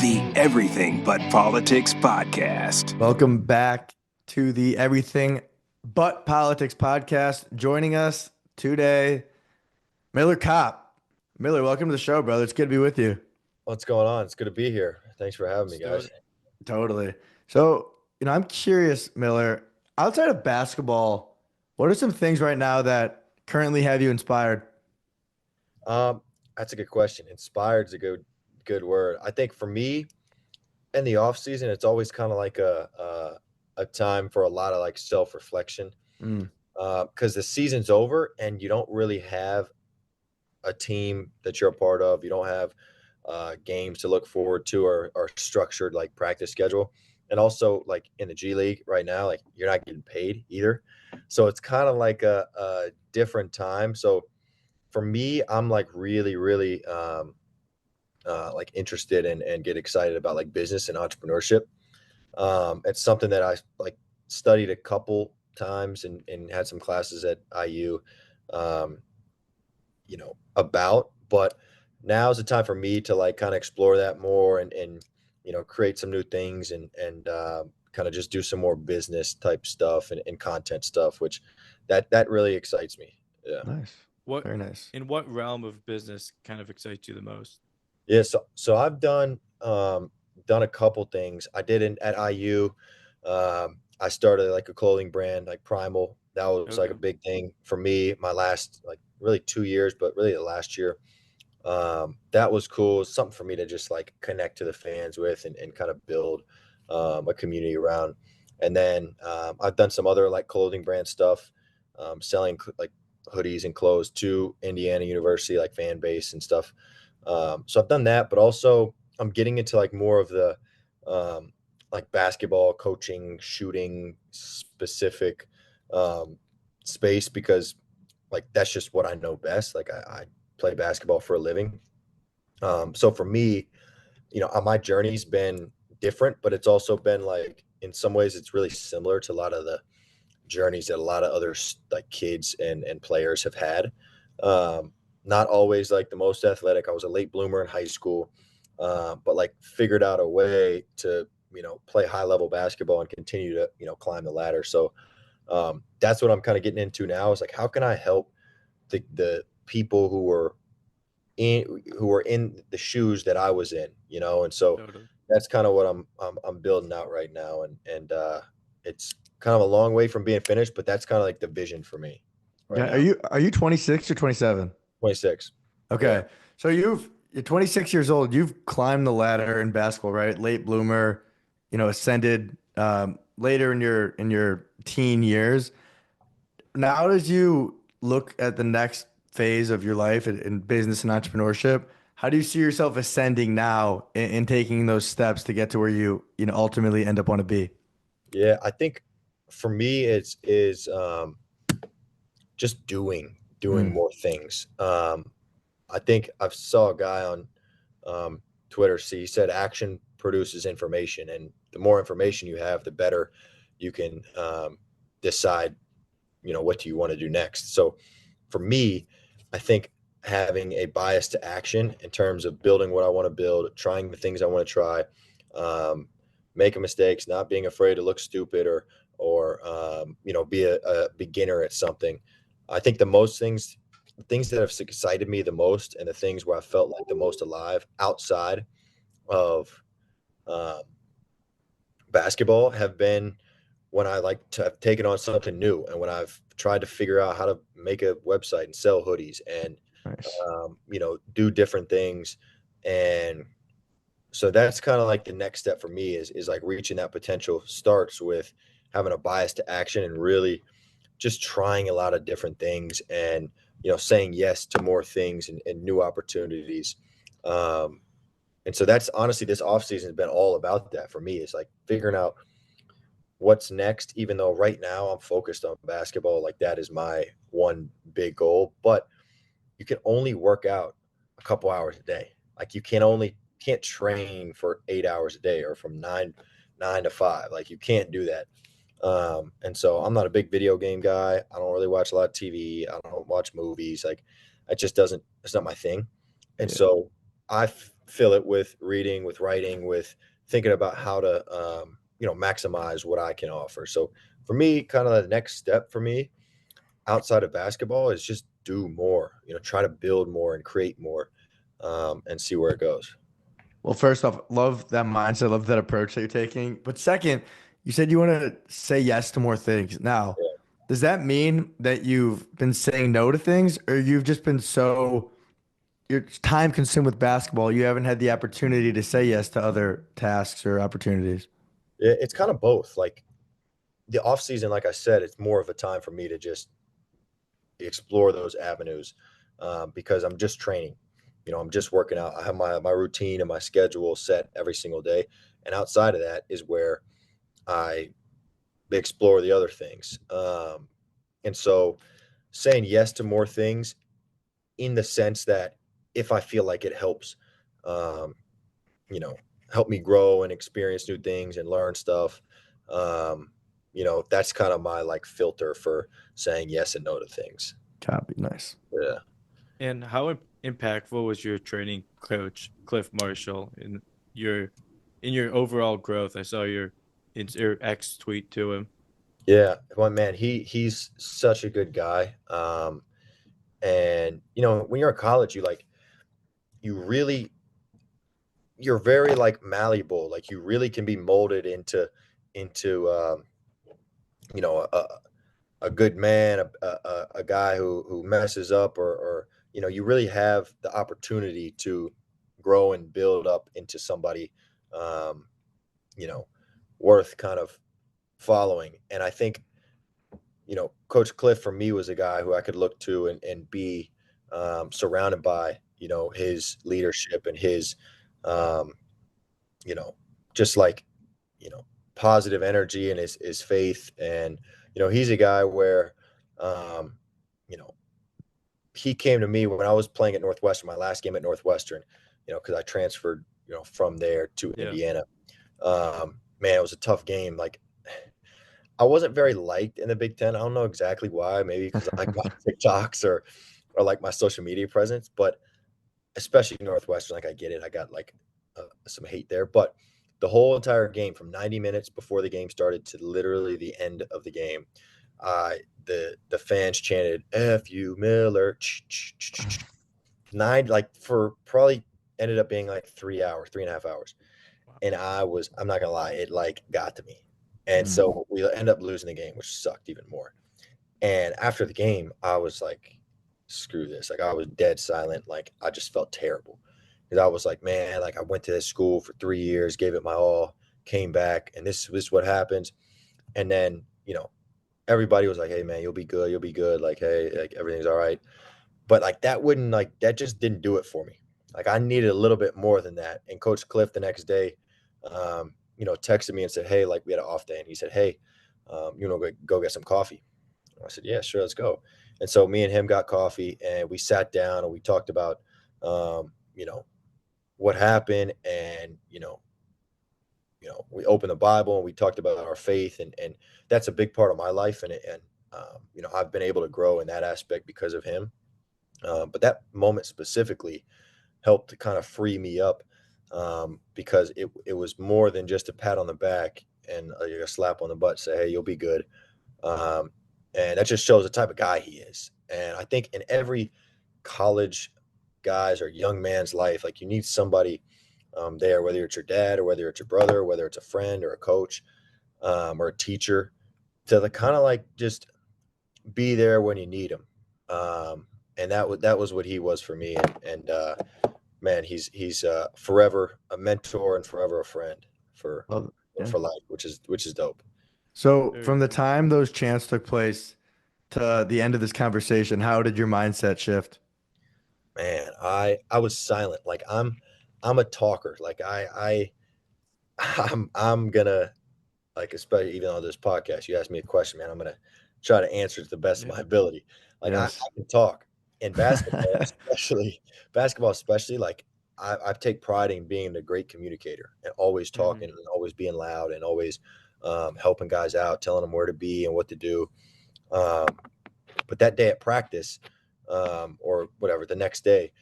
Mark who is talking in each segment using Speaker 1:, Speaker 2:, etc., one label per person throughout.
Speaker 1: the Everything But Politics podcast.
Speaker 2: Welcome back to the Everything But Politics podcast. Joining us today, Miller Kopp. Miller, welcome to the show, brother. It's good to be with you.
Speaker 3: What's going on? It's good to be here. Thanks for having me, guys.
Speaker 2: Totally. So, I'm curious, Miller, outside of basketball, what are some things right now that currently have you inspired?
Speaker 3: That's a good question. Inspired is a good word. I think for me, in the off season, it's always kind of like a time for a lot of like self-reflection. Because the season's over and you don't really have a team that you're a part of. You don't have games to look forward to or structured like practice schedule. And also like in the G League right now, like you're not getting paid either. So it's kind of like a different time. So for me, I'm like really like interested in and get excited about like business and entrepreneurship. It's something that I like studied a couple times and had some classes at IU, about, but now is the time for me to like kind of explore that more and create some new things and kind of just do some more business type stuff and content stuff, which that really excites me. Yeah.
Speaker 2: Nice. Very nice.
Speaker 4: In what realm of business kind of excites you the most?
Speaker 3: Yeah. So I've done a couple things. I did at IU. I started like a clothing brand, like Primal. That was like a big thing for me. My last like really 2 years, but really the last year. That was cool. It's something for me to just like connect to the fans with and kind of build a community around. And then I've done some other like clothing brand stuff, selling like hoodies and clothes to Indiana University, like fan base and stuff. So I've done that, but also I'm getting into like more of the like basketball coaching, shooting specific space, because like that's just what I know best. Like I play basketball for a living. So for me, my journey's been different, but it's also been like, in some ways it's really similar to a lot of the journeys that a lot of other like kids and players have had. Not always like the most athletic. I was a late bloomer in high school, but like figured out a way to, play high level basketball and continue to, climb the ladder. So that's what I'm kind of getting into now, is like, how can I help the people who were in the shoes that I was in, and so that's kind of what I'm building out right now. And it's kind of a long way from being finished, but that's kind of like the vision for me.
Speaker 2: Right now. Are you 26 or 27?
Speaker 3: 26.
Speaker 2: Okay. Yeah. So you're 26 years old. You've climbed the ladder in basketball, right? Late bloomer, ascended later in your teen years. Now, as you look at the next phase of your life in business and entrepreneurship, how do you see yourself ascending now and taking those steps to get to where you ultimately end up want to be?
Speaker 3: Yeah, I think for me it's just doing more things. I think I saw a guy on Twitter. He said action produces information, and the more information you have, the better you can decide, what do you want to do next. So for me, I think having a bias to action in terms of building what I want to build, trying the things I want to try, making mistakes, not being afraid to look stupid or be a beginner at something. I think the things that have excited me the most and the things where I felt like the most alive outside of basketball have been when I like to have taken on something new, and when I've tried to figure out how to make a website and sell hoodies and,
Speaker 2: nice.
Speaker 3: Do different things. And so that's kind of like the next step for me is like reaching that potential starts with having a bias to action and really just trying a lot of different things and, saying yes to more things and new opportunities. And so that's honestly, this off season has been all about that for me. It's like figuring out what's next, even though right now I'm focused on basketball. Like that is my one big goal, but you can only work out a couple hours a day. Like you can't train for 8 hours a day or from nine to 5. Like you can't do that. And so I'm not a big video game guy. I don't really watch a lot of TV. I don't watch movies. Like it's not my thing. And so I fill it with reading, with writing, with thinking about how to, maximize what I can offer. So for me, kind of the next step for me outside of basketball is just do more, try to build more and create more, and see where it goes.
Speaker 2: Well, first off, love that mindset, love that approach that you're taking. But second, you said you want to say yes to more things. Now, does that mean that you've been saying no to things, or you've just been so your time consumed with basketball, you haven't had the opportunity to say yes to other tasks or opportunities?
Speaker 3: It's kind of both. Like the off season, like I said, it's more of a time for me to just explore those avenues, because I'm just training. I'm just working out. I have my routine and my schedule set every single day. And outside of that is where I explore the other things. And so saying yes to more things in the sense that if I feel like it helps, um, help me grow and experience new things and learn stuff. That's kind of my like filter for saying yes and no to things.
Speaker 2: Copy. Nice.
Speaker 3: Yeah.
Speaker 4: And how impactful was your training coach, Cliff Marshall, in your overall growth? I saw your X tweet to him.
Speaker 3: Yeah. Well, man, he's such a good guy. And when you're in college, you're very like malleable. Like you really can be molded into a good man, a guy who messes up, or you really have the opportunity to grow and build up into somebody, um, worth kind of following. And I think, Coach Cliff for me was a guy who I could look to and be surrounded by, his leadership and his, um, just like, you know, positive energy and his faith. And, he's a guy where, um, you know, he came to me when I was playing at Northwestern, my last game at Northwestern, because I transferred, from there to
Speaker 4: Yeah.
Speaker 3: Indiana. Man, it was a tough game. Like, I wasn't very liked in the Big Ten. I don't know exactly why. Maybe because I like my TikToks or like my social media presence, but especially Northwestern, like I get it. I got like some hate there, but the whole entire game from 90 minutes before the game started to literally the end of the game, the fans chanted "F you Miller," nine, like for probably ended up being like 3 hours, 3.5 hours. And I'm not gonna lie, it like got to me. And so we end up losing the game, which sucked even more. And after the game, I was like, screw this. Like I was dead silent. Like I just felt terrible. Because I was like, man, like I went to this school for 3 years, gave it my all, came back, and this is what happens. And then, everybody was like, hey man, you'll be good, you'll be good. Like, hey, like everything's all right. But like that just didn't do it for me. Like I needed a little bit more than that. And Coach Cliff the next day, texted me and said, hey, like we had an off day. And he said, hey, go get some coffee. I said, yeah, sure, let's go. And so me and him got coffee and we sat down and we talked about, what happened. And, we opened the Bible and we talked about our faith, and that's a big part of my life. And I've been able to grow in that aspect because of him. But that moment specifically helped to kind of free me up, because it was more than just a pat on the back and a slap on the butt, say, hey, you'll be good. And that just shows the type of guy he is. And I think in every college guy's or young man's life, like you need somebody there, whether it's your dad or whether it's your brother, or whether it's a friend or a coach, or a teacher, to kind of like just be there when you need them. And that was what he was for me. And man, he's forever a mentor and forever a friend for life, which is dope.
Speaker 2: So
Speaker 4: Very
Speaker 2: from the
Speaker 4: cool.
Speaker 2: time those chants took place to the end of this conversation, how did your mindset shift?
Speaker 3: Man, I was silent. Like I'm a talker. Like I'm gonna, like, especially even on this podcast, you asked me a question, man, I'm gonna try to answer to the best of my ability. Like I
Speaker 2: Yes.
Speaker 3: can talk. In basketball especially, like I take pride in being a great communicator and always talking and always being loud and always helping guys out, telling them where to be and what to do. But that day at practice, or whatever, the next day,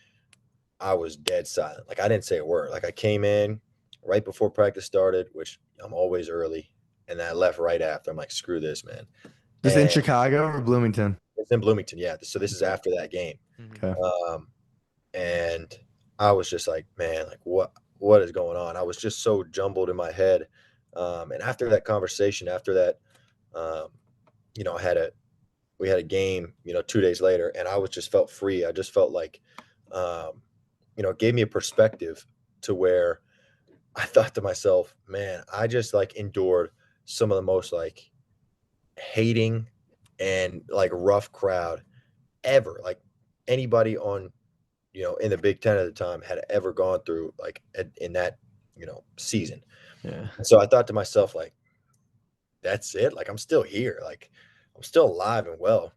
Speaker 3: I was dead silent. Like I didn't say a word. Like I came in right before practice started, which I'm always early, and then I left right after. I'm like, screw this, man.
Speaker 2: Just in
Speaker 3: And
Speaker 2: Chicago or Bloomington?
Speaker 3: it's in Bloomington, yeah. So this is after that game.
Speaker 4: Mhm.
Speaker 2: Okay.
Speaker 3: And I was just like, man, like what is going on? I was just so jumbled in my head. And after that conversation, after that, um, you know, we had a game, you know, 2 days later, and I was just felt free. I just felt like, you know, it gave me a perspective to where I thought to myself, man, I just like endured some of the most like hating and like rough crowd ever. Like anybody on, you know, in the Big Ten at the time had ever gone through like in that, you know, season.
Speaker 2: Yeah.
Speaker 3: And so I thought to myself, like, that's it. Like I'm still here. Like I'm still alive and well.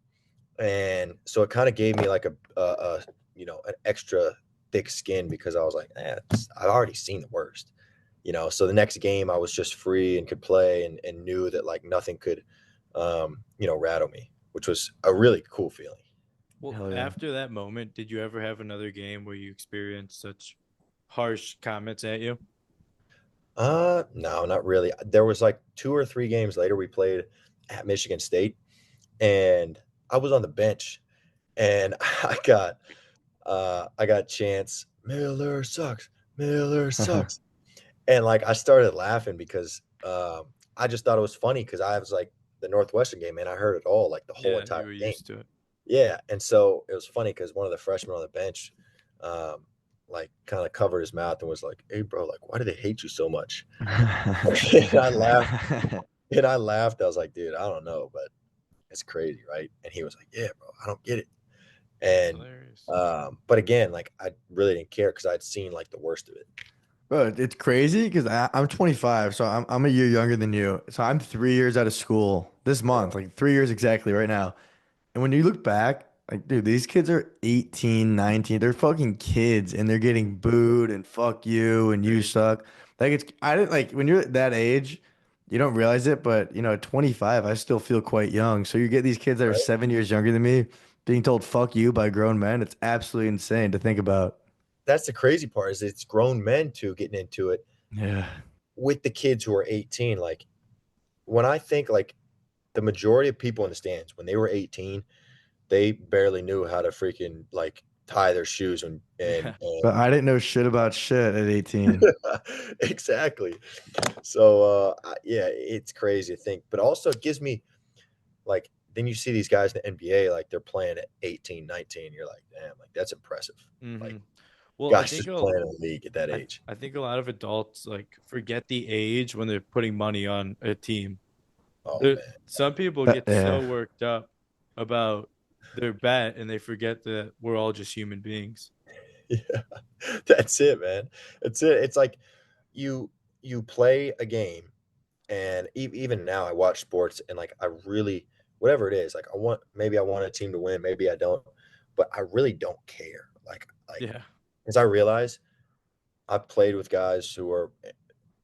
Speaker 3: And so it kind of gave me like a you know, an extra thick skin because I was like, I've already seen the worst, you know. So the next game I was just free and could play and knew that like nothing could, you know, rattle me, which was a really cool feeling.
Speaker 4: Well,
Speaker 2: Hell yeah.
Speaker 4: after that moment, did you ever have another game where you experienced such harsh comments at you?
Speaker 3: No, not really. There was like 2 or 3 games later we played at Michigan State, and I was on the bench, and I got chance. Miller sucks. Miller sucks. And like I started laughing because I just thought it was funny because I was like the Northwestern game, and I heard it all like the whole
Speaker 4: Yeah, you
Speaker 3: entire
Speaker 4: were
Speaker 3: game.
Speaker 4: used to it.
Speaker 3: Yeah, and so it was funny because one of the freshmen on the bench, um, like kind of covered his mouth and was like, "Hey, bro, like why do they hate you so much?" And I laughed. And I laughed. I was like, "Dude, I don't know, but it's crazy, right?" And he was like, "Yeah, bro, I don't get it."
Speaker 4: That's
Speaker 3: And
Speaker 4: hilarious.
Speaker 3: but again, like I really didn't care because I'd seen like the worst of it.
Speaker 2: Bro, it's crazy because I'm 25, so I'm a year younger than you. So I'm 3 years out of school this month, like 3 years exactly right now. And when you look back, like, dude, these kids are 18, 19. They're fucking kids and they're getting booed and fuck you and you
Speaker 4: Agreed.
Speaker 2: suck. Like, I didn't like when you're that age, you don't realize it, but you know, at 25, I still feel quite young. So you get these kids that are
Speaker 3: Right?
Speaker 2: 7 years younger than me being told fuck you by grown men. It's absolutely insane to think about.
Speaker 3: That's the crazy part is it's grown men too getting into it
Speaker 2: Yeah.
Speaker 3: with the kids who are 18. Like when I think like the majority of people in the stands when they were 18, they barely knew how to freaking like tie their shoes and
Speaker 4: Yeah.
Speaker 2: But I didn't know shit about shit at 18.
Speaker 3: exactly. So yeah, it's crazy to think, but also it gives me like then you see these guys in the NBA like they're playing at 18, 19. You're like, damn, like that's impressive. Like
Speaker 4: Hmm. Well, I
Speaker 3: guys
Speaker 4: think
Speaker 3: just playing in the league at that
Speaker 4: I,
Speaker 3: age.
Speaker 4: I think a lot of adults like forget the age when they're putting money on a team.
Speaker 3: Oh
Speaker 4: There,
Speaker 3: man.
Speaker 4: some people get
Speaker 2: Yeah.
Speaker 4: so worked up about their bet and they forget that we're all just human beings.
Speaker 3: Yeah. That's it, man. That's it. It's like you you play a game and even now I watch sports and like I really whatever it is, like I want a team to win, maybe I don't, but I really don't care. Like
Speaker 4: Yeah.
Speaker 3: because I realize I've played with guys who are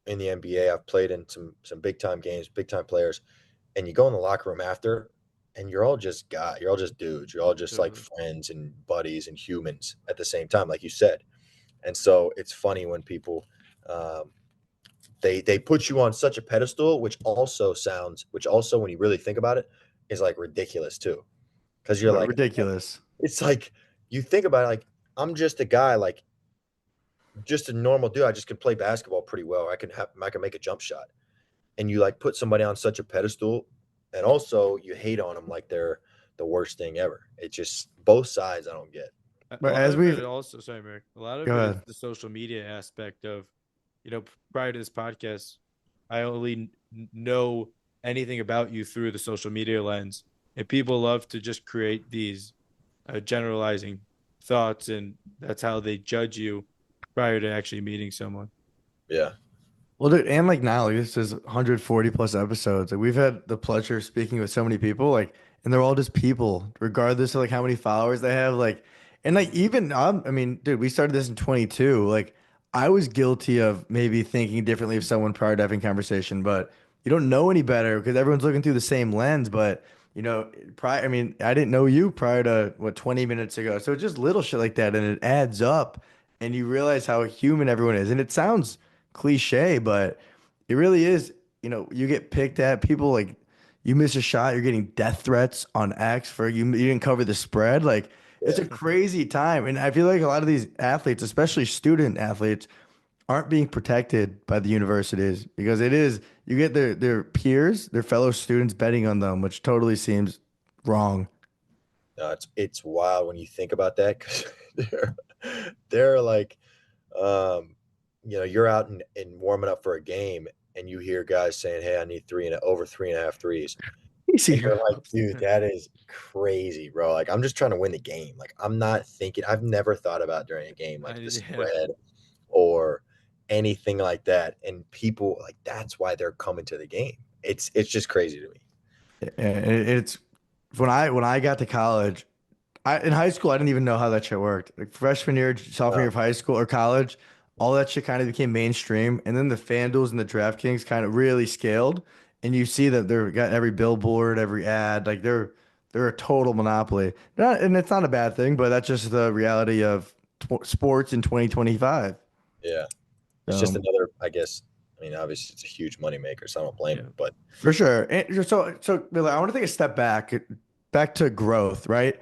Speaker 3: in the NBA. I've played in some big time games, big time players, and you go in the locker room after, and you're all just guys, you're all just dudes, you're all just like
Speaker 4: Totally.
Speaker 3: friends and buddies and humans at the same time, like you said. And so it's funny when people um, they put you on such a pedestal, which also when you really think about it, is like ridiculous too, because you're like,
Speaker 2: Ridiculous.
Speaker 3: it's like you think about it, like I'm just a guy, like just a normal dude. I just can play basketball pretty well. I can make a jump shot. And you like put somebody on such a pedestal and also you hate on them like they're the worst thing ever. It just both sides I don't get.
Speaker 4: A
Speaker 2: But
Speaker 4: lot
Speaker 2: as
Speaker 4: of it
Speaker 2: we've
Speaker 4: also, sorry, Merrick, a lot of
Speaker 2: go
Speaker 4: it is
Speaker 2: ahead.
Speaker 4: the social media aspect of, prior to this podcast, I only know anything about you through the social media lens. And people love to just create these generalizing thoughts, and that's how they judge you prior to actually meeting someone.
Speaker 3: Yeah.
Speaker 2: Well, dude, and like now, like this is 140 plus episodes. Like we've had the pleasure of speaking with so many people, like, and they're all just people, regardless of like how many followers they have. Like, and like even I mean, dude, we started this in 22. Like, I was guilty of maybe thinking differently of someone prior to having conversation, but you don't know any better because everyone's looking through the same lens. But you know, prior, I mean, I didn't know you prior to what 20 minutes ago. So it's just little shit like that, and it adds up. and you realize how human everyone is. And it sounds cliche, but it really is. You know, you get picked at, people like, you miss a shot, you're getting death threats on X for you didn't cover the spread. Like, it's
Speaker 3: Yeah.
Speaker 2: a crazy time. And I feel like a lot of these athletes, especially student athletes, aren't being protected by the universities, because it is, you get their peers, their fellow students betting on them, which totally seems wrong.
Speaker 3: No, it's wild when you think about that, because they're they're like, um, you're out and warming up for a game, and you hear guys saying, "Hey, I need over 3.5 threes,"
Speaker 2: Easy.
Speaker 3: and you're like, "Dude, that is crazy, bro." Like, I'm just trying to win the game. Like, I'm not thinking. I've never thought about during a game like the
Speaker 4: Yeah.
Speaker 3: spread or anything like that. And people like, that's why they're coming to the game. It's just crazy to me.
Speaker 2: It's when I got to college, in high school, I didn't even know how that shit worked. Like freshman year, sophomore year
Speaker 3: Uh,
Speaker 2: of high school or college, all that shit kind of became mainstream. And then the FanDuels and the DraftKings kind of really scaled. And you see that they're got every billboard, every ad, like they're a total monopoly. And it's not a bad thing, but that's just the reality of sports in 2025.
Speaker 3: yeah, it's just
Speaker 2: So
Speaker 3: another, I guess. I mean, obviously, it's a huge moneymaker, so I don't blame
Speaker 4: Yeah.
Speaker 3: them. But
Speaker 2: for sure. And so Billy, I want to take a step back to growth, right?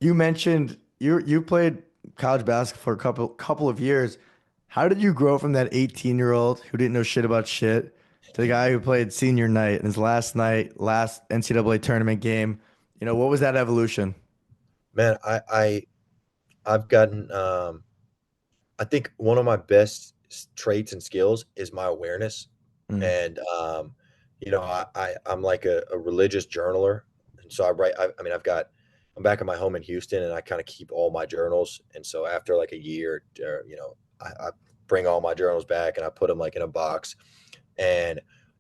Speaker 2: You mentioned you played college basketball for a couple of years. How did you grow from that 18-year-old who didn't know shit about shit to the guy who played senior night and his last NCAA tournament game? You know, what was that evolution?
Speaker 3: man, I've gotten. I think one of my best traits and skills is my awareness,
Speaker 2: Mm.
Speaker 3: and I'm like a religious journaler, and so I write. I mean, I'm back in my home in Houston, and I kind of keep all my journals. And so after like a year, I bring all my journals back and I put them like in a box, and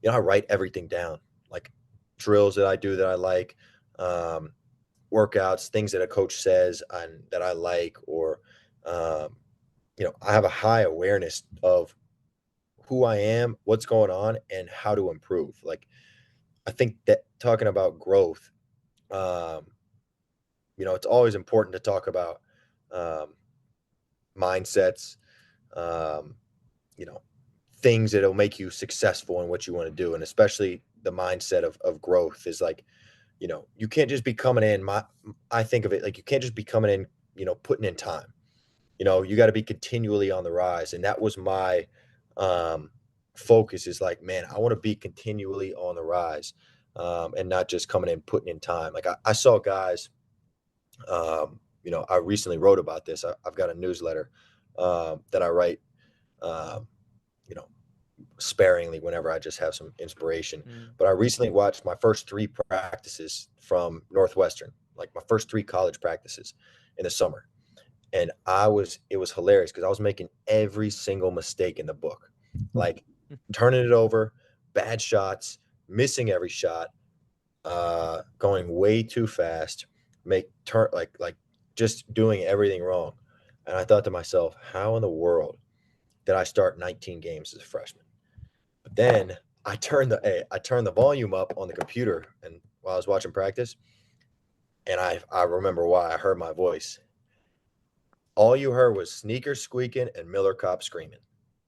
Speaker 3: I write everything down, like drills that I do that I like, um, workouts, things that a coach says and that I like, or um, I have a high awareness of who I am, what's going on, and how to improve. Like, I think that talking about growth, um, it's always important to talk about um, mindsets, um, you know, things that'll make you successful in what you want to do. And especially the mindset of growth is like, you can't just be coming in. I think of it like you can't just be coming in, putting in time. You got to be continually on the rise. And that was my um, focus is like, man, I want to be continually on the rise, and not just coming in, putting in time. Like I saw guys, I recently wrote about this. I've got a newsletter that I write, um, you know, sparingly whenever I just have some inspiration.
Speaker 4: Mm.
Speaker 3: But I recently watched my first 3 practices from Northwestern, like my first 3 college practices in the summer. And it was hilarious because I was making every single mistake in the book, like turning it over, bad shots, missing every shot, going way too fast, like just doing everything wrong. And I thought to myself, how in the world did I start 19 games as a freshman? But then I turned the volume up on the computer and while I was watching practice, and I remember why. I heard my voice. All you heard was sneakers squeaking and Miller Kopp screaming.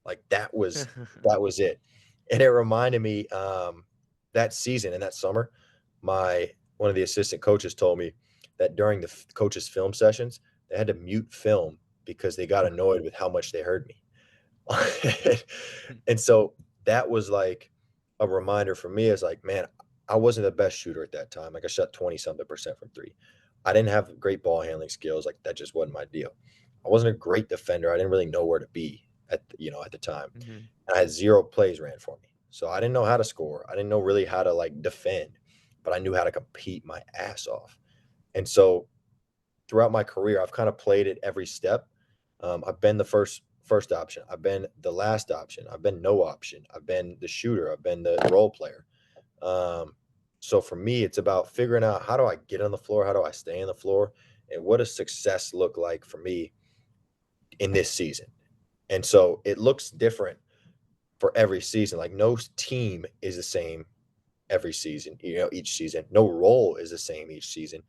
Speaker 3: Like that was it. And it reminded me that season and that summer, my one of the assistant coaches told me that during the coaches film sessions, they had to mute film because they got annoyed with how much they heard me. And so that was like a reminder for me is like, man, I wasn't the best shooter at that time. Like I shot 20 something percent from three. I didn't have great ball handling skills. Like that just wasn't my deal. I wasn't a great defender. I didn't really know where to be at the time.
Speaker 4: Mhm.
Speaker 3: And I had 0 plays ran for me. So I didn't know how to score. I didn't know really how to like defend, but I knew how to compete my ass off. And so throughout my career, I've kind of played it every step. I've been the first option. I've been the last option. I've been no option. I've been the shooter. I've been the role player. Um, so for me, it's about figuring out how do I get on the floor? How do I stay on the floor? And what does success look like for me in this season? And so it looks different for every season. Like no team is the same every season, each season. No role is the same each season.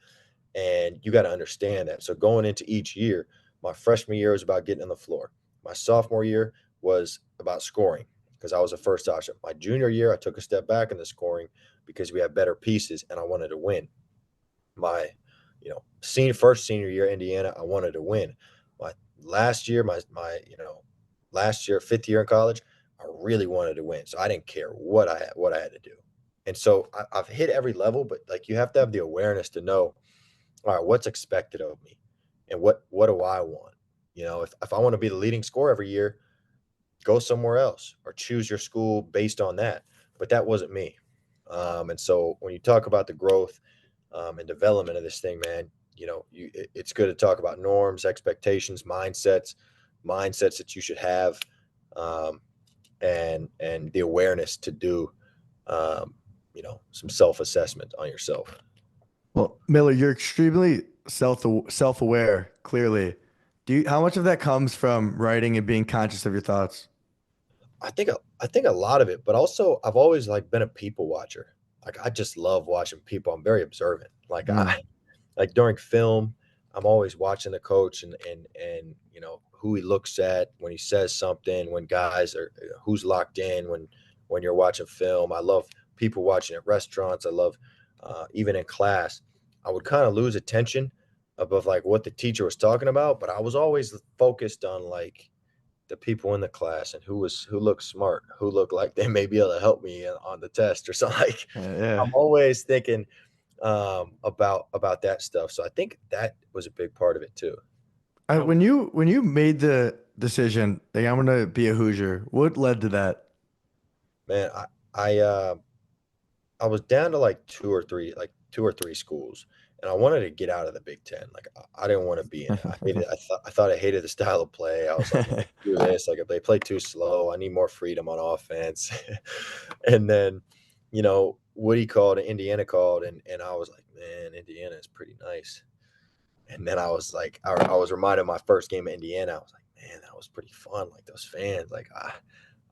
Speaker 3: And you got to understand that. So going into each year, my freshman year was about getting on the floor. My sophomore year was about scoring because I was a first option. My junior year, I took a step back in the scoring because we had better pieces and I wanted to win. My, senior year, Indiana, I wanted to win. My last year, fifth year in college, I really wanted to win. So I didn't care what I had to do. And so I've hit every level, but like you have to have the awareness to know, all right, what's expected of me and what do I want? If I want to be the leading scorer every year, go somewhere else or choose your school based on that. But that wasn't me. And so when you talk about the growth and development of this thing, man, it's good to talk about norms, expectations, mindsets that you should have, and the awareness to do, some self-assessment on yourself.
Speaker 2: Well, Miller, you're extremely self-aware, clearly. How much of that comes from writing and being conscious of your thoughts?
Speaker 3: I think a lot of it, but also I've always been a people watcher. Like I just love watching people. I'm very observant. Like during film, I'm always watching the coach and who he looks at when he says something, when guys are who's locked in when you're watching film. I love people watching at restaurants. I love even in class. I would kind of lose attention above like what the teacher was talking about, but I was always focused on like the people in the class and who looked smart, who looked like they may be able to help me on the test or something. Like
Speaker 2: Yeah.
Speaker 3: I'm always thinking about that stuff. So I think that was a big part of it too.
Speaker 2: When you made the decision, like I'm gonna be a Hoosier, what led to that?
Speaker 3: Man, I was down to like two or three schools, and I wanted to get out of the Big Ten. Like I didn't want to be in it. I hated. I thought I hated the style of play. I was like, do this. Like if they play too slow, I need more freedom on offense. And then, Woody called and Indiana called, and I was like, man, Indiana is pretty nice. And then I was like, I was reminded of my first game at Indiana. I was like, man, that was pretty fun. Like those fans, like I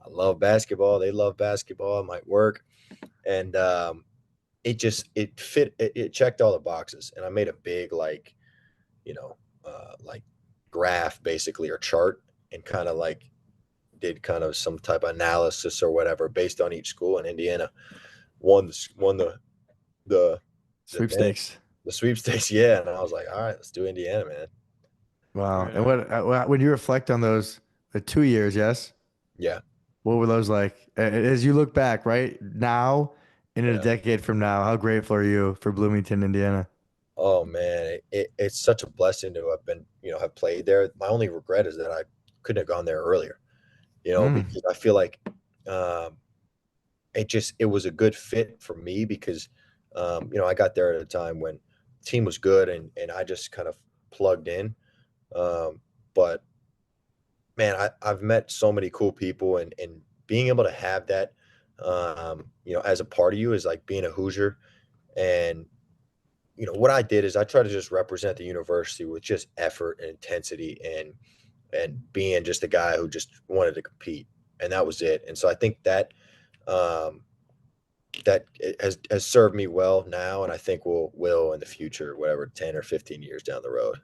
Speaker 3: love basketball. They love basketball. It might work. And it fit. It checked all the boxes. And I made a big like graph basically or chart and kind of like did kind of some type of analysis or whatever based on each school. And Indiana won the
Speaker 2: Sweepstakes.
Speaker 3: The sweepstakes, yeah. And I was like, all right, let's do Indiana, man.
Speaker 2: Wow.
Speaker 4: Right
Speaker 2: And when you reflect on those 2 years, yes,
Speaker 3: Yeah.
Speaker 2: what were those like? As you look back, right now, and in a decade from now, how grateful are you for Bloomington, Indiana?
Speaker 3: Oh man, it's such a blessing to have been, have played there. My only regret is that I couldn't have gone there earlier, because I feel like it was a good fit for me because I got there at a time when the team was good and I just kind of plugged in. But man, I've met so many cool people and being able to have that, as a part of you is like being a Hoosier. And, what I did is I try to just represent the university with just effort and intensity and being just a guy who just wanted to compete. And that was it. And so I think that, that it has served me well now. And I think will in the future, whatever, 10 or 15 years down the road.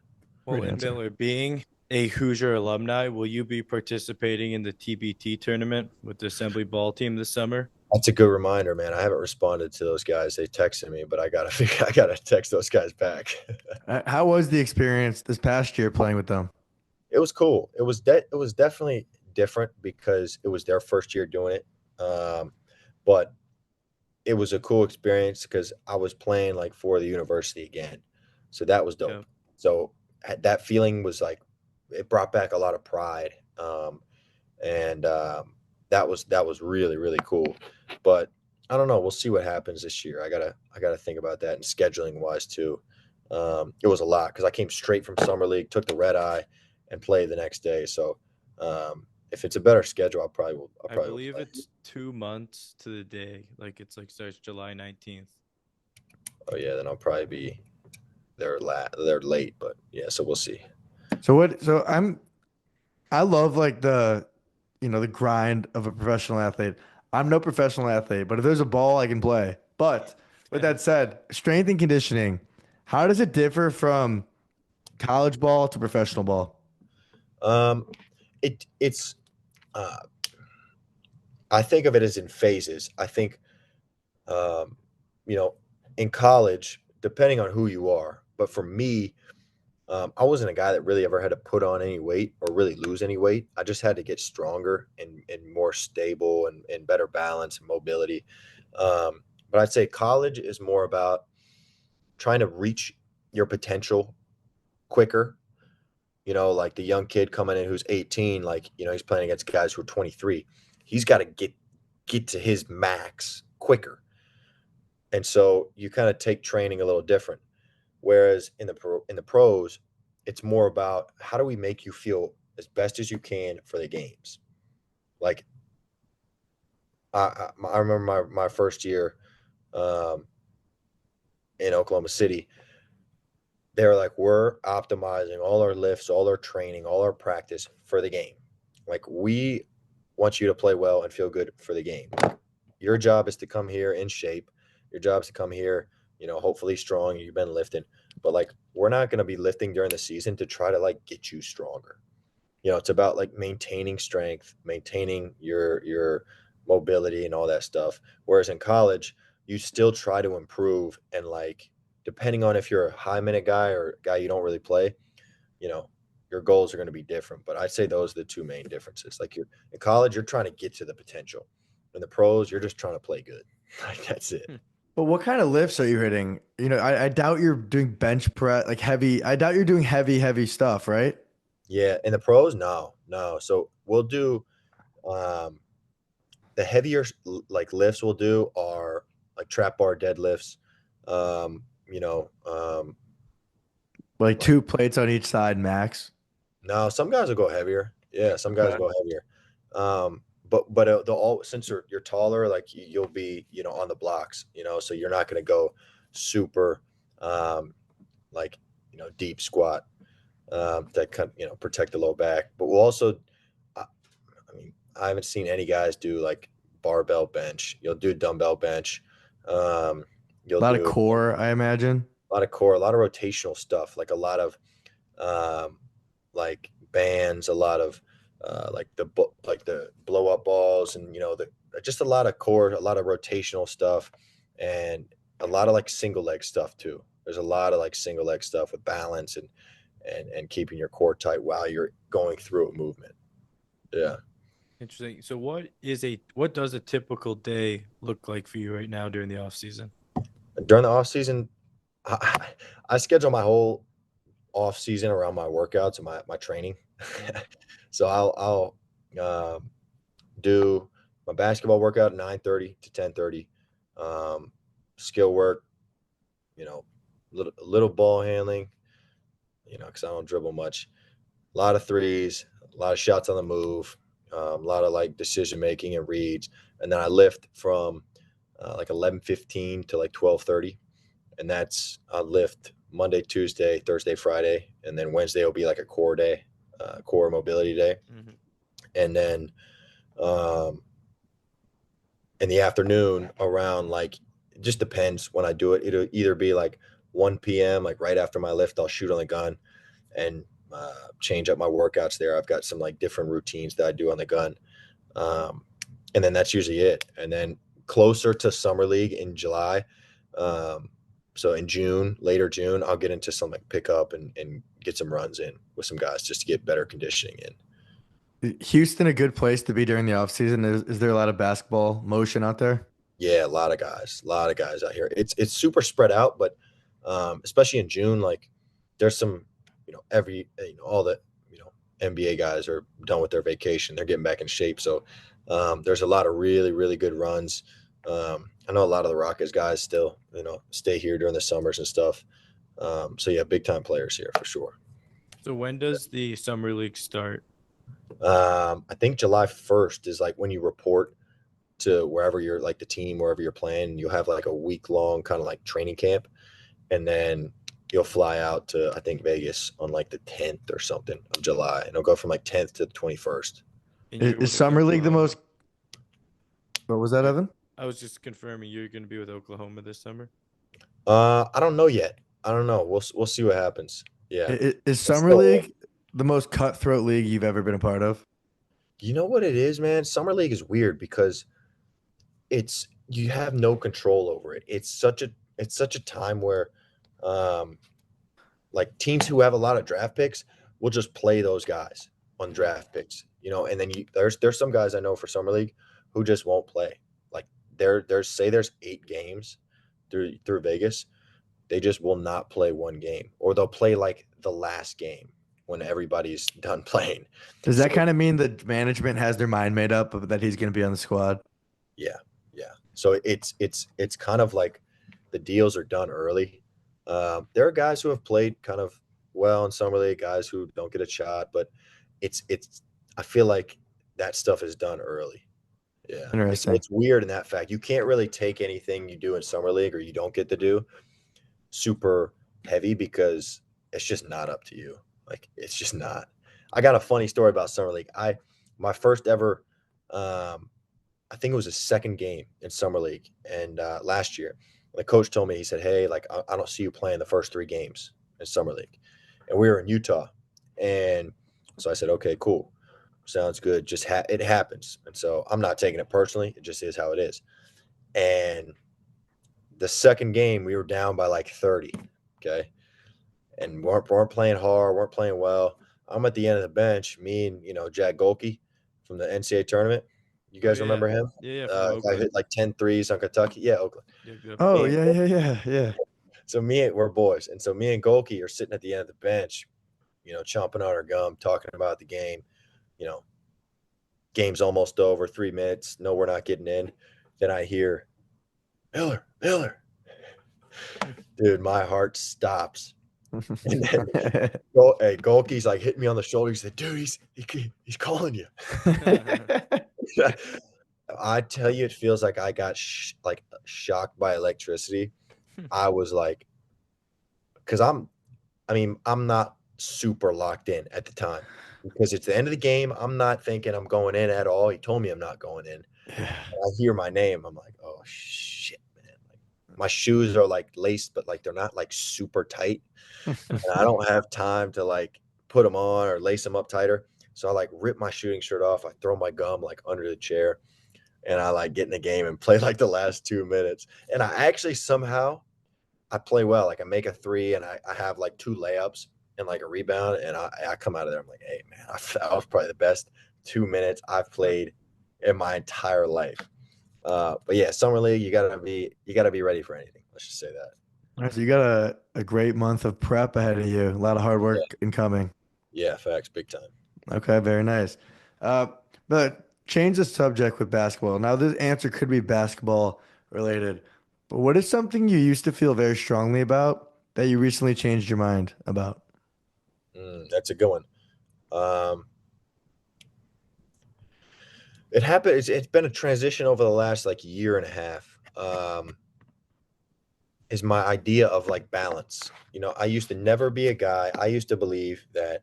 Speaker 4: Well,
Speaker 2: Great
Speaker 4: and
Speaker 2: answer.
Speaker 4: Miller, being a Hoosier alumni, will you be participating in the TBT tournament with the Assembly Ball team this summer?
Speaker 3: That's a good reminder, man. I haven't responded to those guys. They texted me, but I gotta text those guys back.
Speaker 2: How was the experience this past year playing with them?
Speaker 3: It was cool. It was definitely different because it was their first year doing it. But it was a cool experience because I was playing like for the university again. So that was dope.
Speaker 4: Yeah.
Speaker 3: So that feeling was like, it brought back a lot of pride. And that was really, really cool. But I don't know. We'll see what happens this year. I gotta think about that and scheduling wise too. It was a lot because I came straight from summer league, took the red eye, and played the next day. So if it's a better schedule,
Speaker 4: I believe it's 2 months to the day. Like it's like starts July 19th.
Speaker 3: Oh yeah, then I'll probably be they're late, but yeah. So we'll see.
Speaker 2: I love like the grind of a professional athlete. I'm no professional athlete, but if there's a ball, I can play. But with that said, strength and conditioning, how does it differ from college ball to professional ball?
Speaker 3: it's I think of it as in phases. I think you know, in college, depending on who you are, but for me, I wasn't a guy that really ever had to put on any weight or really lose any weight. I just had to get stronger and more stable and better balance and mobility. But I'd say college is more about trying to reach your potential quicker. Like the young kid coming in who's 18, like, he's playing against guys who are 23. He's got to get to his max quicker. And so you kind of take training a little different. Whereas in the pros, it's more about how do we make you feel as best as you can for the games. Like I remember my first year in Oklahoma City. They were like, we're optimizing all our lifts, all our training, all our practice for the game. Like, we want you to play well and feel good for the game. Your job is to come here in shape. Your job is to come here, hopefully strong. You've been lifting. But, like, we're not going to be lifting during the season to try to, like, get you stronger. It's about, like, maintaining strength, maintaining your mobility and all that stuff. Whereas in college, you still try to improve and, like, depending on if you're a high minute guy or a guy you don't really play, your goals are going to be different. But I'd say those are the two main differences. Like, you're in college, you're trying to get to the potential. In the pros, you're just trying to play good. Like, that's it.
Speaker 2: But what kind of lifts are you hitting? I doubt you're doing bench press, like heavy. I doubt you're doing heavy stuff, right?
Speaker 3: Yeah. In the pros, no. So we'll do the heavier like lifts we'll do are like trap bar deadlifts.
Speaker 2: Like 2 plates on each side max.
Speaker 3: No, some guys will go heavier. Yeah, some guys will go heavier. But they'll all, since you're taller, like you'll be, on the blocks, so you're not going to go super, like, deep squat, that kind of, protect the low back. But we'll also, I mean, I haven't seen any guys do like barbell bench. You'll do dumbbell bench. You'll
Speaker 2: A lot
Speaker 3: do
Speaker 2: of core, I imagine.
Speaker 3: a lot of core, a lot of rotational stuff, like a lot of, like bands, a lot of, like the blow up balls, and just a lot of core, a lot of rotational stuff, and a lot of like single leg stuff too. There's a lot of like single leg stuff with balance and keeping your core tight while you're going through a movement. Yeah.
Speaker 4: Interesting. So what does a typical day look like for you right now during the off season?
Speaker 3: During the off season, I schedule my whole off season around my workouts and my training. So I'll do my basketball workout at 9:30 to 10:30. Skill work, little ball handling, because I don't dribble much. A lot of threes, a lot of shots on the move, a lot of like decision making and reads, and then I lift from like 11:15 to like 12:30, and that's I lift Monday, Tuesday, Thursday, Friday, and then Wednesday will be like a core day, core mobility day. Mm-hmm. And then in the afternoon around, like, it just depends when I do it. It'll either be like 1 p.m., like right after my lift, I'll shoot on the gun and change up my workouts there. I've got some like different routines that I do on the gun. And then that's usually it. And then closer to summer league in July, so in June, later June, I'll get into some like pickup and get some runs in with some guys just to get better conditioning in.
Speaker 2: Houston, a good place to be during the off season. Is there a lot of basketball motion out there?
Speaker 3: Yeah, a lot of guys out here. It's super spread out, but especially in June, like there's some, all the, NBA guys are done with their vacation. They're getting back in shape. So there's a lot of really, really good runs. I know a lot of the Rockets guys still, stay here during the summers and stuff. So yeah, big time players here for sure.
Speaker 4: So when does the summer league start?
Speaker 3: I think July 1st is like when you report to wherever you're, like the team, wherever you're playing. You'll have like a week long kind of like training camp, and then you'll fly out to, I think, Vegas on like the 10th or something of July, and it'll go from like 10th to the 21st.
Speaker 2: Is summer league the most? What was that, Evan?
Speaker 4: I was just confirming you're going to be with Oklahoma this summer.
Speaker 3: I don't know yet. I don't know. We'll see what happens. Yeah.
Speaker 2: Is summer league the most cutthroat league you've ever been a part of?
Speaker 3: You know what it is, man? Summer league is weird because you have no control over it. It's such a time where um like teams who have a lot of draft picks will just play those guys on draft picks, and then there's some guys I know for summer league who just won't play. Like there's 8 games through Vegas. They just will not play one game, or they'll play like the last game when everybody's done playing.
Speaker 2: Does
Speaker 3: So
Speaker 2: that kind of mean that management has their mind made up that he's going to be on the squad?
Speaker 3: yeah, yeah. So it's kind of like the deals are done early. There are guys who have played kind of well in summer league, guys who don't get a shot, but it's I feel like that stuff is done early. Yeah,
Speaker 2: Interesting.
Speaker 3: it's weird in that fact. You can't really take anything you do in summer league or you don't get to do super heavy because it's just not up to you. Like it's just not. I got a funny story about summer league. My first ever I think it was a second game in summer league, and last year the coach told me, he said, hey, like I don't see you playing the first 3 games in summer league, and we were in Utah, and so I said, okay, cool, sounds good, just it happens. And so I'm not taking it personally, it just is how it is. And the second game we were down by like 30, okay, and weren't playing hard, weren't playing well. I'm at the end of the bench, me and Jack Golke from the NCAA tournament. You guys remember him?
Speaker 4: Yeah, from
Speaker 3: I
Speaker 4: Oakland.
Speaker 3: hit like 10 threes on Kentucky. Yeah, Oakland.
Speaker 4: Yep.
Speaker 2: Oh,
Speaker 3: Me and
Speaker 2: yeah.
Speaker 3: So we're boys. And so me and Golke are sitting at the end of the bench, chomping on our gum, talking about the game. You know, game's almost over, 3 minutes. No, we're not getting in. Then I hear, Miller. Dude, my heart stops. And then Golke's like hitting me on the shoulder. He said, dude, he's calling you. I tell you, it feels like I got shocked by electricity. I was like, because I'm not super locked in at the time because it's the end of the game. I'm not thinking I'm going in at all. He told me I'm not going in. I hear my name. I'm like, oh shit, man. Like my shoes are like laced, but like they're not like super tight. And I don't have time to like put them on or lace them up tighter. So I like rip my shooting shirt off. I throw my gum like under the chair, and I like get in the game and play like the last 2 minutes. And I actually somehow I play well. Like I make a 3 and I have like 2 layups and like a rebound. And I come out of there. I'm like, hey man, that was probably the best 2 minutes I've played in my entire life. But yeah, summer league, you gotta be ready for anything. Let's just say that.
Speaker 2: All right, so you got a great month of prep ahead of you. A lot of hard work incoming.
Speaker 3: Yeah, facts, big time.
Speaker 2: Okay, very nice. But change the subject with basketball. Now, this answer could be basketball related, but what is something you used to feel very strongly about that you recently changed your mind about?
Speaker 3: That's a good one. It happened. It's been a transition over the last like year and a half. Is my idea of like balance. I used to never be a guy. I used to believe that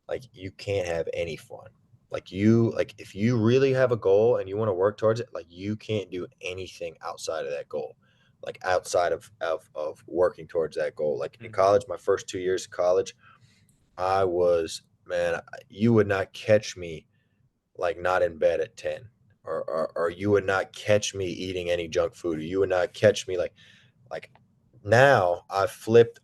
Speaker 3: like you can't have any fun. Like if you really have a goal and you want to work towards it, like you can't do anything outside of that goal. Like outside of working towards that goal. Like in college, my first 2 years of college, I was, man, you would not catch me like not in bed at 10, or you would not catch me eating any junk food. Or you would not catch me like now I've flipped,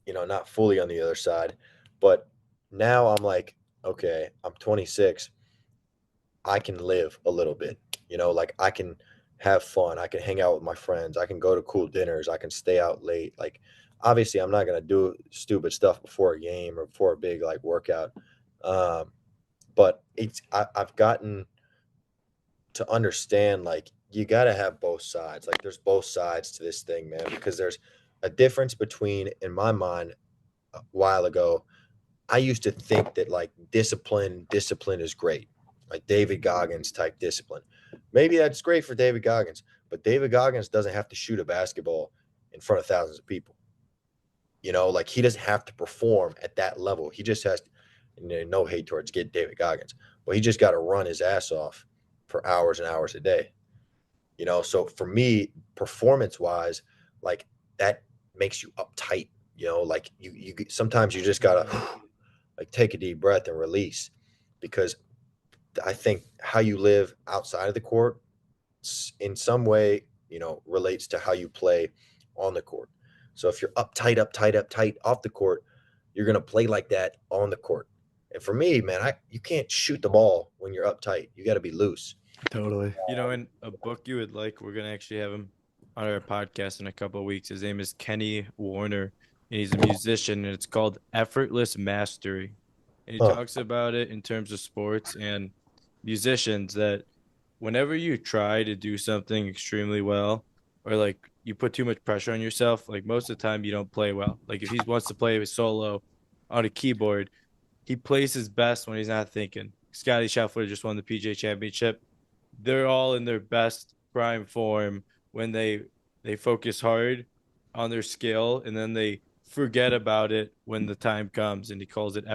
Speaker 3: not fully on the other side, but now I'm like, okay, I'm 26. I can live a little bit, like I can have fun. I can hang out with my friends. I can go to cool dinners. I can stay out late. Like, obviously, I'm not going to do stupid stuff before a game or before a big like workout. But I've gotten to understand like you got to have both sides. Like, there's both sides to this thing, man, because there's a difference between, in my mind, a while ago, I used to think that like discipline is great, like David Goggins type discipline. Maybe that's great for David Goggins, but David Goggins doesn't have to shoot a basketball in front of thousands of people. Like he doesn't have to perform at that level. He just has, no hate towards get David Goggins, but he just got to run his ass off for hours and hours a day. So for me, performance wise, like that makes you uptight. Like you sometimes you just gotta like take a deep breath and release, because I think how you live outside of the court in some way, relates to how you play on the court. So if you're uptight off the court, you're going to play like that on the court. And for me, man, you can't shoot the ball when you're uptight. You got to be loose.
Speaker 2: Totally.
Speaker 4: In a book you would like, we're going to actually have him on our podcast in a couple of weeks. His name is Kenny Warner, and he's a musician, and it's called Effortless Mastery. And he talks about it in terms of sports and musicians, that whenever you try to do something extremely well, or like you put too much pressure on yourself, like most of the time you don't play well. Like if he wants to play a solo on a keyboard, he plays his best when he's not thinking. Scotty Scheffler just won the PGA Championship. They're all in their best prime form when they focus hard on their skill, and then they forget about it when the time comes, and he calls it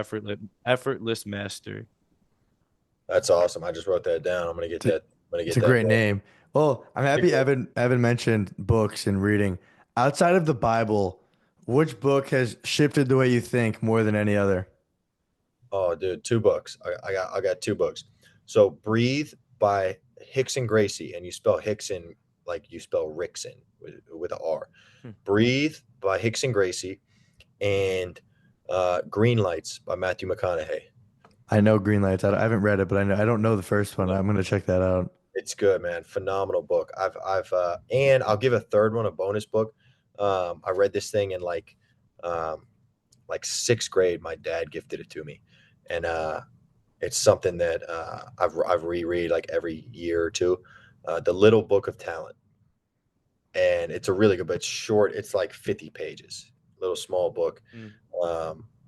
Speaker 4: effortless mastery.
Speaker 3: That's awesome. I just wrote that down. I'm gonna get that.
Speaker 2: It's a great name. Well, I'm happy Evan mentioned books and reading. Outside of the Bible, which book has shifted the way you think more than any other?
Speaker 3: Oh, dude, 2 books. I got 2 books. So Breathe by Hickson Gracie, and you spell Hickson like you spell Rickson with an R. Breathe by Hickson Gracie, and Green Lights by Matthew McConaughey.
Speaker 2: I know Green Lights. I haven't read it, but I don't know the first one. I'm gonna check that out.
Speaker 3: It's good, man. Phenomenal book. And I'll give a third one, a bonus book. I read this thing in like 6th grade. My dad gifted it to me, and it's something that I've reread like every year or two. The Little Book of Talent, and it's a really good, but it's short. It's like 50 pages, little small book.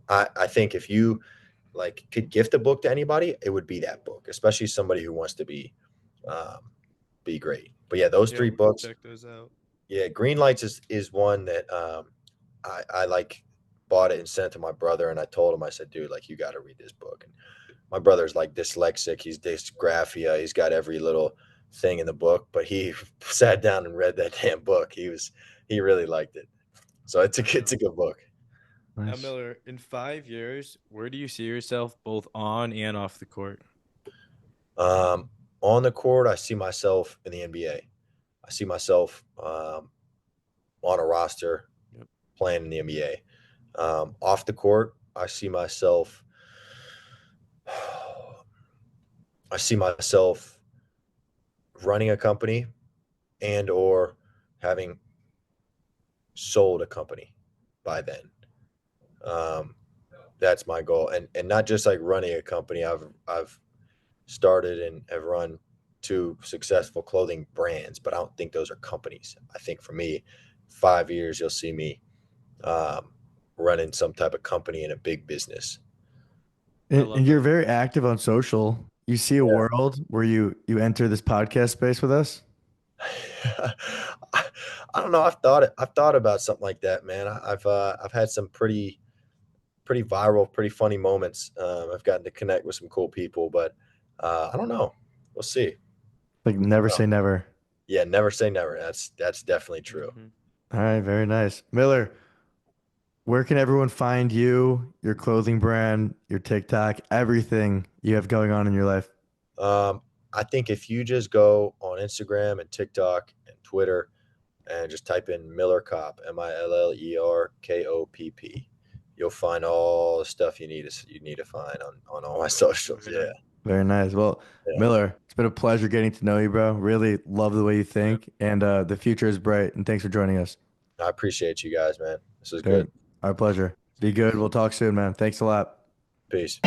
Speaker 3: I think if you could gift a book to anybody, it would be that book, especially somebody who wants to be great. But yeah, those 3 books.
Speaker 4: Check those out.
Speaker 3: Yeah, Green Lights is one that I bought it and sent it to my brother, and I told him, I said, dude, you got to read this book. And my brother's dyslexic, he's dysgraphia, he's got every little thing in the book, but he sat down and read that damn book. He really liked it. So it's a good book.
Speaker 4: Nice. Now, Miller, in 5 years, where do you see yourself both on and off the court?
Speaker 3: On the court, I see myself in the NBA. I see myself on a roster playing in the NBA. Off the court, I see myself running a company and or having sold a company by then. That's my goal. And not just running a company. I've started and have run 2 successful clothing brands, but I don't think those are companies. I think for me, 5 years, you'll see me running some type of company in a big business.
Speaker 2: And you're very active on social. You see a world where you enter this podcast space with us?
Speaker 3: I don't know. I've thought about something like that, man. I've had some pretty viral, pretty funny moments. I've gotten to connect with some cool people, but I don't know. We'll see.
Speaker 2: Never say never.
Speaker 3: Yeah, never say never. That's definitely true.
Speaker 2: All right, very nice. Miller, where can everyone find you, your clothing brand, your TikTok, everything you have going on in your life?
Speaker 3: I think if you just go on Instagram and TikTok and Twitter and just type in Miller Kopp, MillerKopp, you'll find all the stuff you need to find on all my socials. Yeah.
Speaker 2: Very nice. Well, Miller, it's been a pleasure getting to know you, bro. Really love the way you think, and the future is bright. And thanks for joining us.
Speaker 3: I appreciate you guys, man. This is good.
Speaker 2: Our pleasure. Be good. We'll talk soon, man. Thanks a lot.
Speaker 3: Peace.